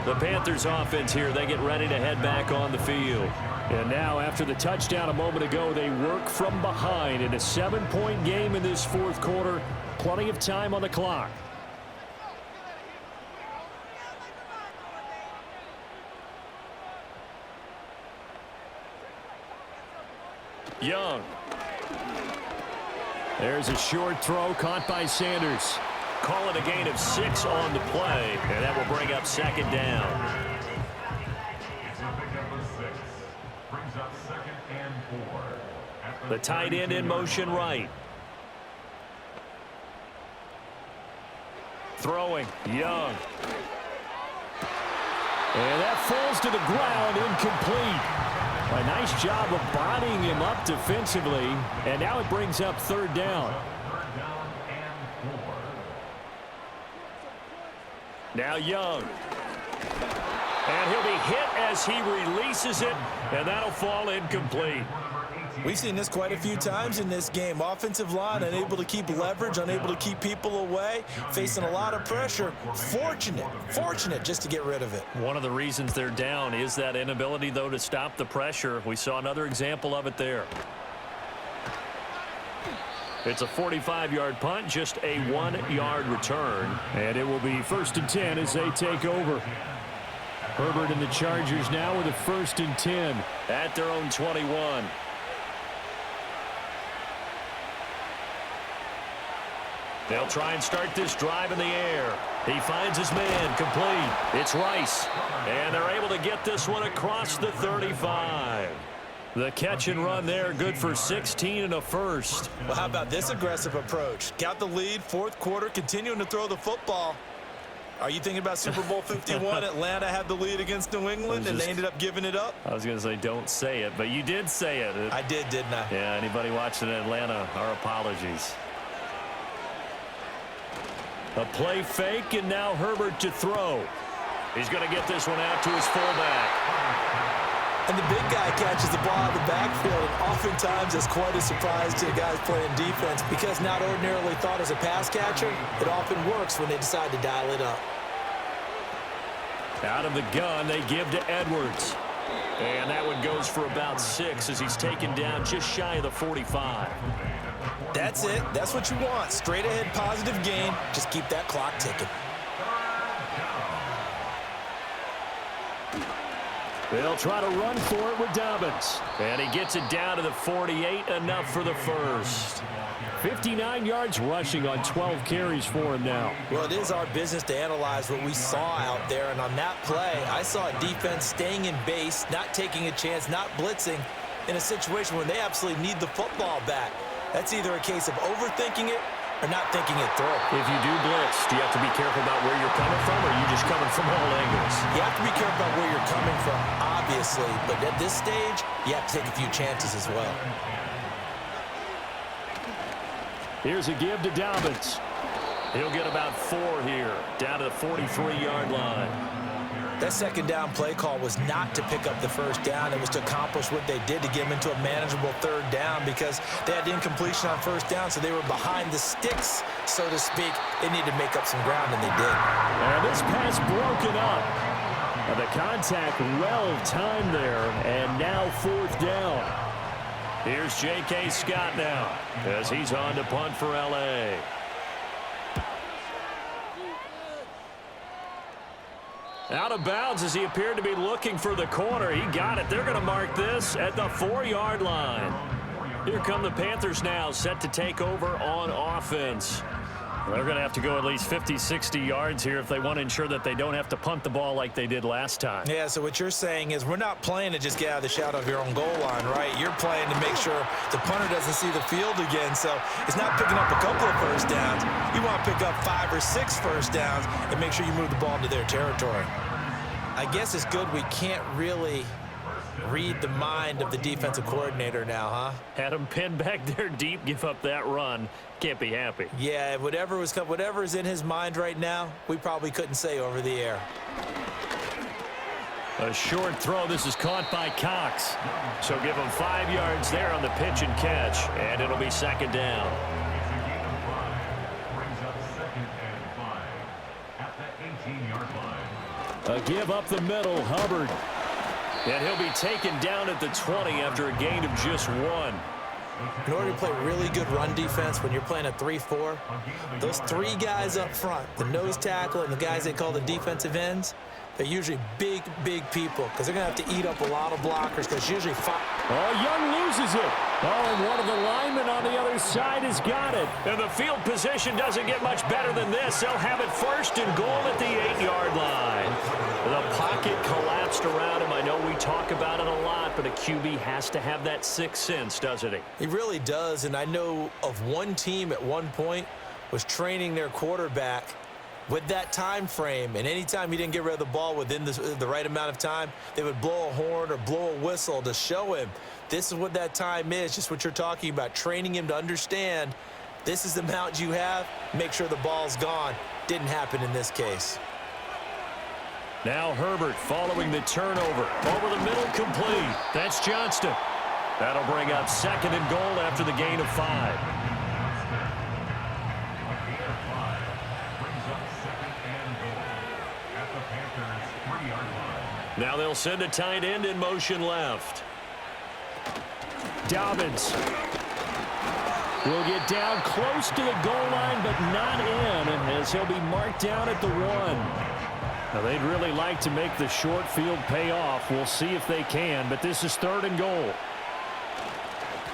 Speaker 2: The Panthers offense here, they get ready to head back on the field.
Speaker 5: And now after the touchdown a moment ago, they work from behind in a 7-point game in this 4th quarter. Plenty of time on the clock.
Speaker 2: Young.
Speaker 5: There's a short throw caught by Sanders.
Speaker 2: Call it a gain of 6 on the play, and that will bring up 2nd down.
Speaker 4: It's a pickup of 6. Brings up 2nd and 4.
Speaker 2: The tight end in motion right. Throwing. Young.
Speaker 5: And that falls to the ground, incomplete. A nice job of bodying him up defensively, and now it brings up 3rd down.
Speaker 4: 3rd down and 4.
Speaker 2: Now Young. And he'll be hit as he releases it, and that'll fall incomplete.
Speaker 3: We've seen this quite a few times in this game. Offensive line unable to keep leverage, unable to keep people away, facing a lot of pressure. Fortunate just to get rid of it.
Speaker 2: One of the reasons they're down is that inability, though, to stop the pressure. We saw another example of it there. It's a 45-yard punt, just a 1-yard return.
Speaker 5: And it will be 1st and 10 as they take over. Herbert and the Chargers now with a 1st and 10.
Speaker 2: At their own 21. They'll try and start this drive in the air. He finds his man, complete. It's Rice. And they're able to get this one across the 35. The catch and run there, good for 16 and a first.
Speaker 3: Well, how about this aggressive approach? Got the lead, 4th quarter, continuing to throw the football. Are you thinking about Super Bowl 51? Atlanta had the lead against New England, and they ended up giving it up?
Speaker 2: I was going to say don't say it, but you did say it.
Speaker 3: I did, didn't I?
Speaker 2: Yeah, anybody watching Atlanta, our apologies. A play fake, and now Herbert to throw. He's going to get this one out to his fullback.
Speaker 3: And the big guy catches the ball out of the backfield, and oftentimes it's quite a surprise to the guys playing defense because not ordinarily thought as a pass catcher, it often works when they decide to dial it up.
Speaker 2: Out of the gun, they give to Edwards. And that one goes for about 6 as he's taken down just shy of the 45.
Speaker 3: That's it. That's what you want. Straight ahead positive gain. Just keep that clock ticking.
Speaker 5: They'll try to run for it with Dobbins.
Speaker 2: And he gets it down to the 48, enough for the first.
Speaker 5: 59 yards rushing on 12 carries for him now.
Speaker 3: Well, it is our business to analyze what we saw out there, and on that play, I saw a defense staying in base, not taking a chance, not blitzing in a situation where they absolutely need the football back. That's either a case of overthinking it or not thinking it through.
Speaker 2: If you do blitz, do you have to be careful about where you're coming from, or are you just coming from all angles?
Speaker 3: You have to be careful about where you're coming from, obviously, but at this stage, you have to take a few chances as well.
Speaker 5: Here's a give to Dobbins.
Speaker 2: He'll get about 4 here, down to the 43-yard line.
Speaker 3: That second down play call was not to pick up the first down. It was to accomplish what they did to get them into a manageable third down because they had incompletion on first down, so they were behind the sticks, so to speak. They needed to make up some ground, and they did.
Speaker 5: And this pass broken up. And the contact well-timed there, and now 4th down.
Speaker 2: Here's J.K. Scott now as he's on to punt for L.A. Out of bounds as he appeared to be looking for the corner. He got it. They're going to mark this at the 4-yard line. Here come the Panthers now, set to take over on offense. They're going to have to go at least 50, 60 yards here if they want to ensure that they don't have to punt the ball like they did last time.
Speaker 3: Yeah, so what you're saying is we're not playing to just get out of the shadow of your own goal line, right? You're playing to make sure the punter doesn't see the field again. So it's not picking up a couple of first downs. You want to pick up 5 or 6 first downs and make sure you move the ball into their territory. I guess it's good we can't really read the mind of the defensive coordinator now, huh?
Speaker 2: Had him pinned back there deep, give up that run. Can't be happy.
Speaker 3: Yeah, whatever is in his mind right now, we probably couldn't say over the air.
Speaker 2: A short throw. This is caught by Cox. So give him 5 yards there on the pitch and catch, and it'll be 2nd down.
Speaker 4: Brings up 2nd and 5 at the 18-yard line.
Speaker 5: A give up the middle, Hubbard.
Speaker 2: And he'll be taken down at the 20 after a gain of just 1.
Speaker 3: In order to play really good run defense when you're playing a 3-4, those 3 guys up front, the nose tackle and the guys they call the defensive ends, they're usually big, big people because they're going to have to eat up a lot of blockers because usually 5.
Speaker 5: Oh, Young loses it. Oh, and one of the linemen on the other side has got it.
Speaker 2: And the field position doesn't get much better than this. They'll have it 1st and goal at the 8-yard line. The pocket collapsed around him. I know we talk about it a lot, but a QB has to have that 6th sense, doesn't he?
Speaker 3: He really does, and I know of one team at one point was training their quarterback with that time frame, and anytime he didn't get rid of the ball within the right amount of time, they would blow a horn or blow a whistle to show him this is what that time is, just what you're talking about, training him to understand this is the amount you have, make sure the ball's gone. Didn't happen in this case.
Speaker 2: Now Herbert following the turnover. Over the middle, complete. That's Johnston. That'll bring up 2nd and goal after the gain of 5. Now they'll send a tight end in motion left.
Speaker 5: Dobbins will get down close to the goal line, but not in, as he'll be marked down at the 1. Now, they'd really like to make the short field pay off. We'll see if they can, but this is 3rd and goal.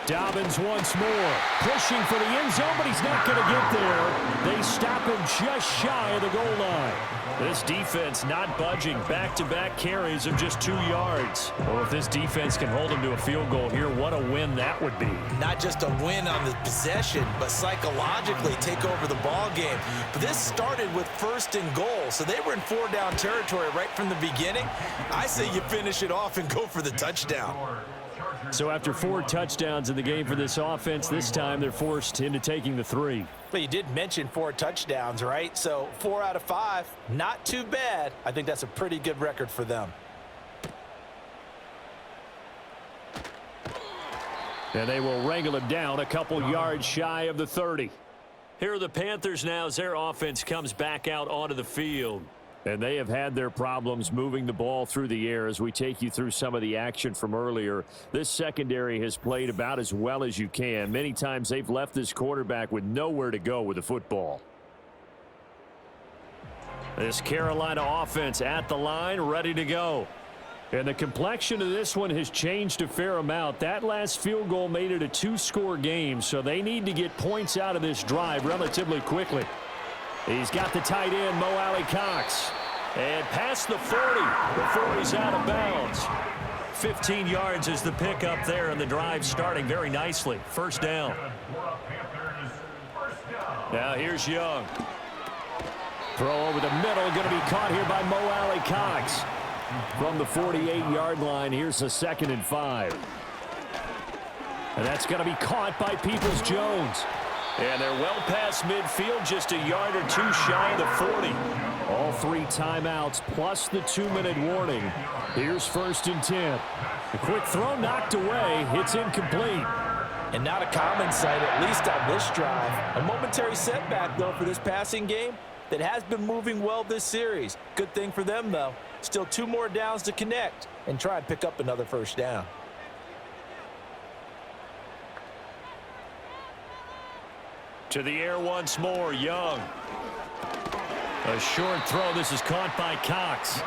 Speaker 5: Dobbins once more, pushing for the end zone, but he's not going to get there. They stop him just shy of the goal line.
Speaker 2: This defense not budging. Back-to-back carries of just 2 yards. Well, if this defense can hold them to a field goal here, what a win that would be.
Speaker 3: Not just a win on the possession, but psychologically take over the ball game. But this started with 1st and goal, so they were in 4-down territory right from the beginning. I say you finish it off and go for the touchdown.
Speaker 5: So after 4 touchdowns in the game for this offense, this time they're forced into taking the 3.
Speaker 3: But you did mention 4 touchdowns, right? So 4 out of 5, not too bad. I think that's a pretty good record for them.
Speaker 5: And they will wrangle him down a couple yards shy of the 30.
Speaker 2: Here are the Panthers now as their offense comes back out onto the field. And they have had their problems moving the ball through the air as we take you through some of the action from earlier. This secondary has played about as well as you can. Many times they've left this quarterback with nowhere to go with the football. This Carolina offense at the line, ready to go. And the complexion of this one has changed a fair amount. That last field goal made it a two-score game, so they need to get points out of this drive relatively quickly. He's got the tight end, Mo Alley-Cox. And past the 40 before he's out of bounds. 15 yards is the pickup there, and the drive starting very nicely. First down. Now here's Young. Throw over the middle, going to be caught here by Mo Alley-Cox. From the 48-yard line, here's the 2nd and 5. And that's going to be caught by Peoples-Jones. And they're well past midfield, just a yard or two shy of the 40. All 3 timeouts plus the 2-minute warning. Here's 1st and 10. A quick throw knocked away. It's incomplete.
Speaker 3: And not a common sight, at least on this drive. A momentary setback, though, for this passing game that has been moving well this series. Good thing for them, though. Still 2 more downs to connect and try and pick up another first down.
Speaker 2: To the air once more, Young. A short throw. This is caught by Cox.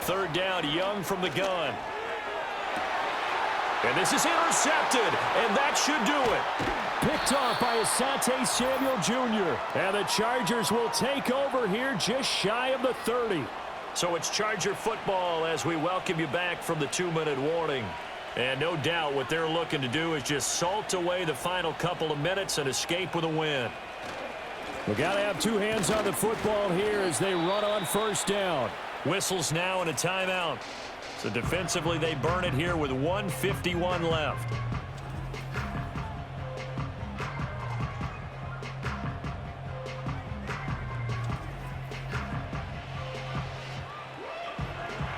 Speaker 2: 3rd down, Young from the gun. And this is intercepted, and that should do it. Picked off by Asante Samuel Jr. And the Chargers will take over here just shy of the 30. So it's Charger football as we welcome you back from the 2-minute warning. And no doubt what they're looking to do is just salt away the final couple of minutes and escape with a win. We got to have 2 hands on the football here as they run on first down. Whistles now and a timeout. So defensively they burn it here with 1:51 left.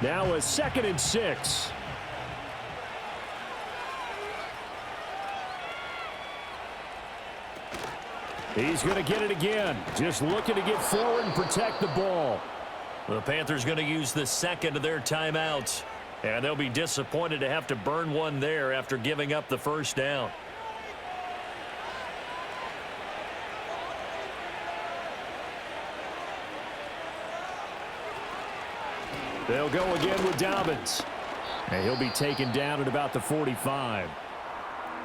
Speaker 2: Now a 2nd and 6. He's going to get it again. Just looking to get forward and protect the ball. The Panthers going to use the 2nd of their timeouts. And they'll be disappointed to have to burn one there after giving up the first down. They'll go again with Dobbins. And he'll be taken down at about the 45.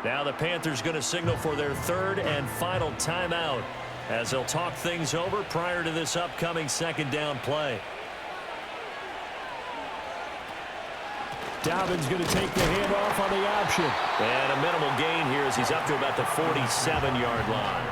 Speaker 2: Now the Panthers going to signal for their 3rd and final timeout as they'll talk things over prior to this upcoming 2nd down play. Dobbins going to take the handoff on the option. And a minimal gain here as he's up to about the 47-yard line.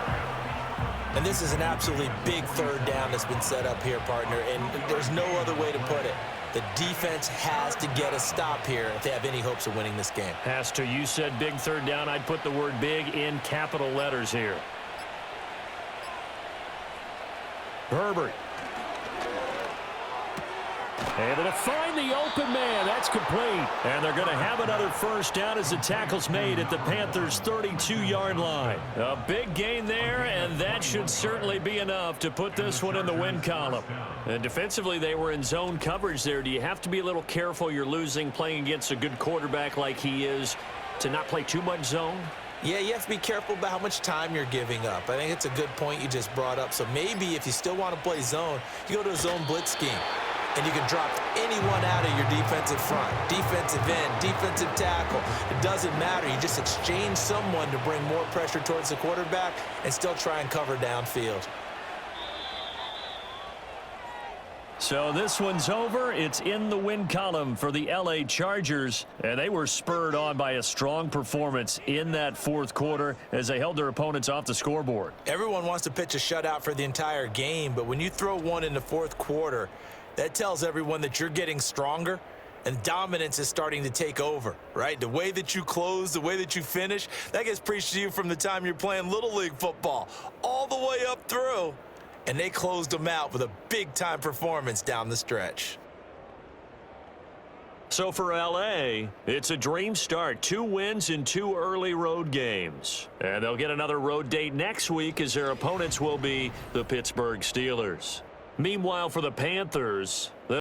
Speaker 3: And this is an absolutely big 3rd down that's been set up here, partner, and there's no other way to put it. The defense has to get a stop here if they have any hopes of winning this game.
Speaker 2: Has to. You said big 3rd down. I'd put the word big in capital letters here. Herbert. And to find the open man, that's complete. And they're going to have another first down as the tackle's made at the Panthers' 32-yard line. A big gain there, and that should certainly be enough to put this one in the win column. And defensively, they were in zone coverage there. Do you have to be a little careful? You're losing playing against a good quarterback like he is to not play too much zone?
Speaker 3: Yeah, you have to be careful about how much time you're giving up. I think it's a good point you just brought up. So maybe if you still want to play zone, you go to a zone blitz scheme. And you can drop anyone out of your defensive front, defensive end, defensive tackle. It doesn't matter. You just exchange someone to bring more pressure towards the quarterback and still try and cover downfield.
Speaker 2: So this one's over. It's in the win column for the LA Chargers. And they were spurred on by a strong performance in that 4th quarter as they held their opponents off the scoreboard.
Speaker 3: Everyone wants to pitch a shutout for the entire game, but when you throw one in the 4th quarter, that tells everyone that you're getting stronger and dominance is starting to take over, right? The way that you close, the way that you finish, that gets preached to you from the time you're playing Little League football all the way up through. And they closed them out with a big-time performance down the stretch.
Speaker 2: So for L.A., it's a dream start. 2 wins in 2 early road games. And they'll get another road date next week as their opponents will be the Pittsburgh Steelers. Meanwhile, for the Panthers,